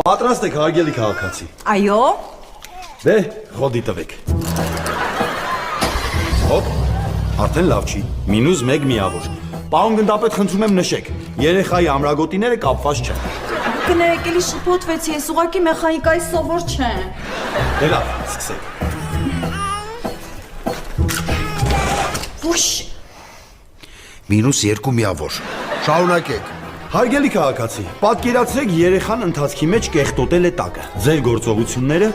Պատրաստ եք հարգելի քաղաքացի։ Այո։ Դե, խոդի տվեք։ Հոպ, արդեն լավ չի, -1 միավոր։ Պարոն գնդապետ, խնդրում եմ նշեք, երեխայի ամրագոտիները կապված չեն։ Կներեք, էլի շփոթվեցի, ես ուղղակի մեխանիկայի սովոր չեմ։ Դե լավ, սկսեք։ Ուշ։ -2 միավոր։ Շարունակեք։ Հարգելի քաղաքացի, պատկերացրեք երեխան ընթացքի մեջ կեղտոտել է տակը։ Ձեր գործողությունները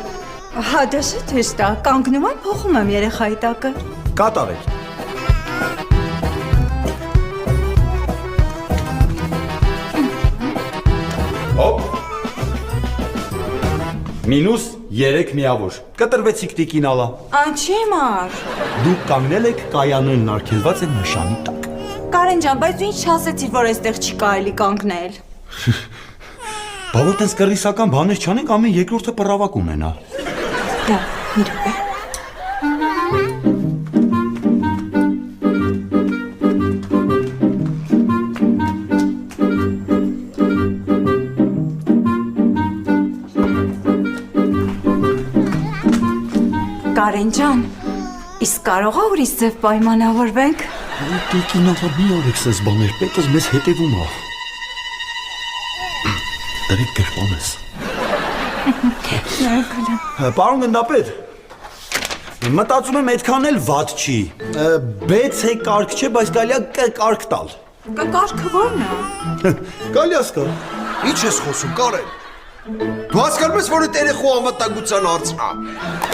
Հա, դա շատ հեշտ է, կանգնում եմ, փոխում եմ երեխայի տակը։ կատարեք։ Հոպ։ -3 միավոր։ Կտրվեցիք տիկինալա։ Անչի մար։ Դուք կանգնել եք, կայաններն արգելված են նշանի տակ։ Կարեն ջան, բայց դու ինչ չասեցիր, որ այստեղ չի կարելի կանգնել։ Բա որ տենց կռիսական բաներ չանենք, ամեն երկրորդը պռավակ ունենա։ Դա, մի րոպե։ Կարեն ջան, իսկ կարող է ուրիշ ձև պայմանավորվենք։ Տիկինալա մի արեք սես բաներ, պետս մեզ հետևում է։ Դրեք գրպանես։ Պարոն գնդապետ, մտածում եմ այդքան էլ վատ չի։ B-C կարգ չէ, բայց կարելի է K կարգ տալ։ Կարգը ո՞րն է։ Կարելի է սկալ։ Ինչ ես խոսում, Կարեն։ Դու հասկանում ես, որ այդ երեխու անվտանգության հարցն է։